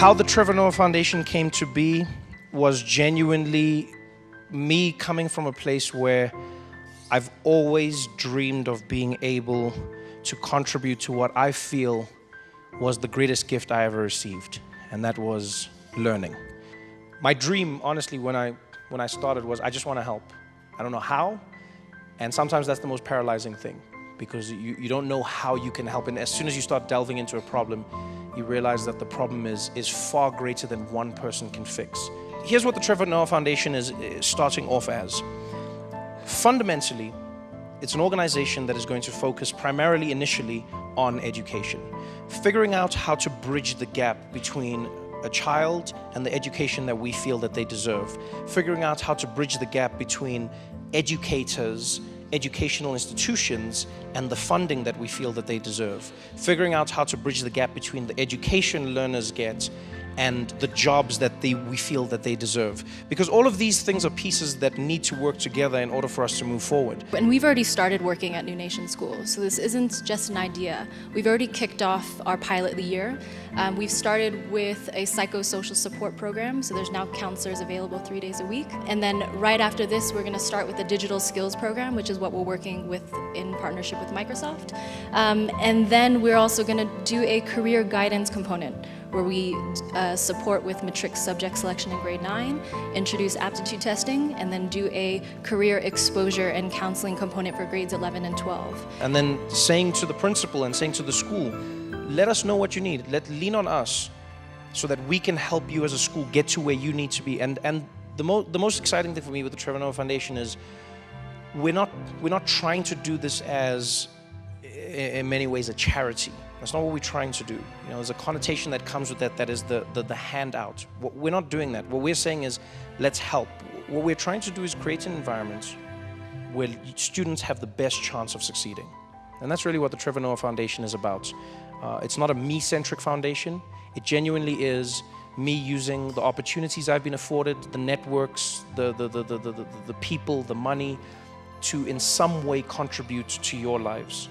How the Trevor Noah Foundation came to be was genuinely me coming from a place where I've always dreamed of being able to contribute to what I feel was the greatest gift I ever received, and that was learning. My dream, honestly, when I started was I just want to help. I don't know how, and sometimes that's the most paralyzing thing, because you don't know how you can help, and as soon as you start delving into a problem, you realize that the problem is far greater than one person can fix. Here's what the Trevor Noah Foundation is starting off as. Fundamentally, it's an organization that is going to focus primarily initially on education, figuring out how to bridge the gap between a child and the education that we feel that they deserve, figuring out how to bridge the gap between educators, educational institutions, and the funding that we feel that they deserve, figuring out how to bridge the gap between the education learners get and the jobs that we feel that they deserve. Because all of these things are pieces that need to work together in order for us to move forward. And we've already started working at New Nation School, so this isn't just an idea. We've already kicked off our pilot of the year. We've started with a psychosocial support program, so there's now counselors available 3 days a week. And then right after this, we're going to start with the digital skills program, which is what we're working with in partnership with Microsoft. And then we're also going to do a career guidance component, where we support with matric subject selection in grade 9, introduce aptitude testing, and then do a career exposure and counseling component for grades 11 and 12. And then saying to the principal and saying to the school, let us know what you need. Lean on us so that we can help you as a school get to where you need to be. And the most exciting thing for me with the Trevor Noah Foundation is we're not trying to do this as, in many ways, a charity. That's not what we're trying to do. You know, there's a connotation that comes with that is the handout. We're not doing that. What we're saying is, let's help. What we're trying to do is create an environment where students have the best chance of succeeding. And that's really what the Trevor Noah Foundation is about. It's not a me-centric foundation. It genuinely is me using the opportunities I've been afforded, the networks, the people, the money, to in some way contribute to your lives,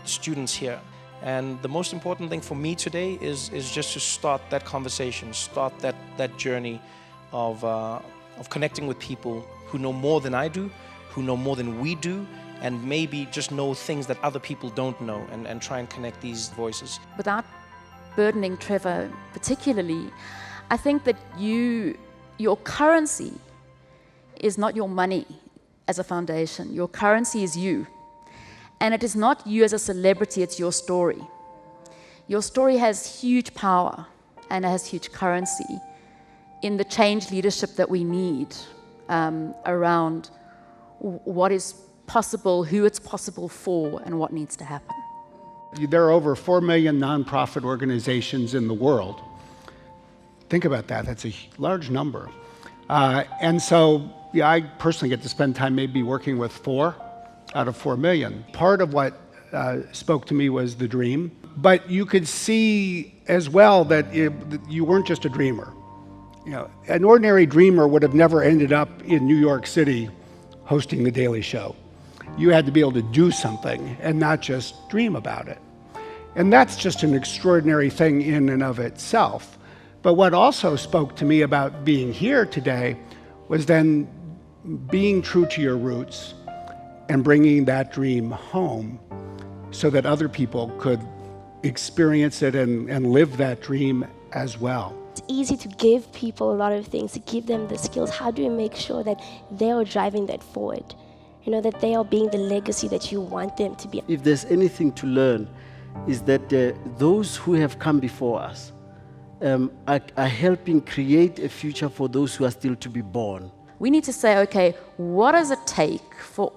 students here. And the most important thing for me today is just to start that conversation, start that journey of connecting with people who know more than I do, who know more than we do, and maybe just know things that other people don't know, and try and connect these voices. Without burdening Trevor particularly, I think that your currency is not your money as a foundation. Your currency is you. And it is not you as a celebrity, it's your story. Your story has huge power and has huge currency in the change leadership that we need around what is possible, who it's possible for, and what needs to happen. There are over 4 million nonprofit organizations in the world. Think about that, that's a large number. And so I personally get to spend time maybe working with 4 out of 4 million. Part of what spoke to me was the dream, but you could see as well that you weren't just a dreamer. You know, an ordinary dreamer would have never ended up in New York City hosting The Daily Show. You had to be able to do something and not just dream about it. And that's just an extraordinary thing in and of itself. But what also spoke to me about being here today was then being true to your roots and bringing that dream home so that other people could experience it and live that dream as well. It's easy to give people a lot of things, to give them the skills. How do you make sure that they are driving that forward? You know, that they are being the legacy that you want them to be. If there's anything to learn, is that those who have come before us are helping create a future for those who are still to be born. We need to say, okay, what does it take for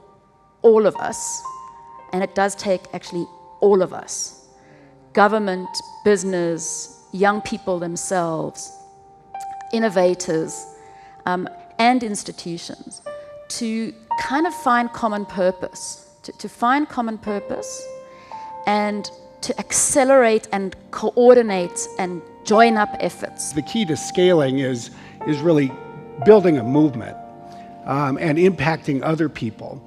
all of us? And it does take actually all of us. Government, business, young people themselves, innovators, and institutions to kind of find common purpose, to find common purpose and to accelerate and coordinate and join up efforts. The key to scaling is really building a movement and impacting other people.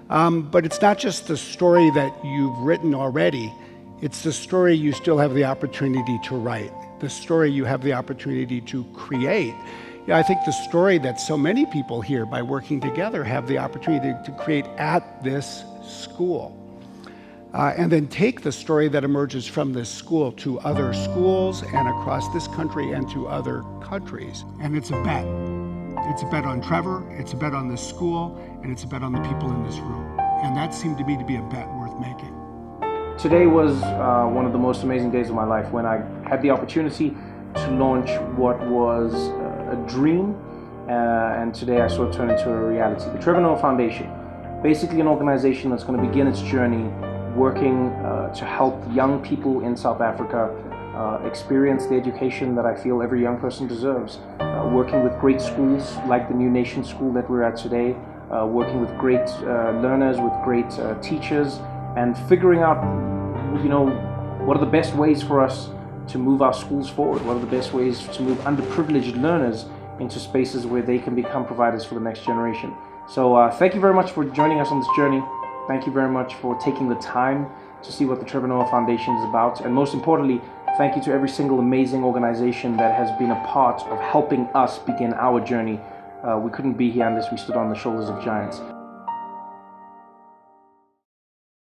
But it's not just the story that you've written already, it's the story you still have the opportunity to write. the story you have the opportunity to create. Yeah, I think the story that so many people here, by working together, have the opportunity to create at this school. And then take the story that emerges from this school to other schools and across this country and to other countries. And it's a bet. It's a bet on Trevor, it's a bet on this school, and it's a bet on the people in this room. And that seemed to me to be a bet worth making. Today was one of the most amazing days of my life when I had the opportunity to launch what was a dream, and today I saw it turn into a reality. The Trevor Noah Foundation, basically an organization that's going to begin its journey working to help young people in South Africa experience the education that I feel every young person deserves. Working with great schools like the New Nation School that we're at today, working with great learners, with great teachers, and figuring out, what are the best ways for us to move our schools forward? What are the best ways to move underprivileged learners into spaces where they can become providers for the next generation? So thank you very much for joining us on this journey. Thank you very much for taking the time to see what the Trevor Noah Foundation is about. And most importantly, thank you to every single amazing organization that has been a part of helping us begin our journey. We couldn't be here unless we stood on the shoulders of giants.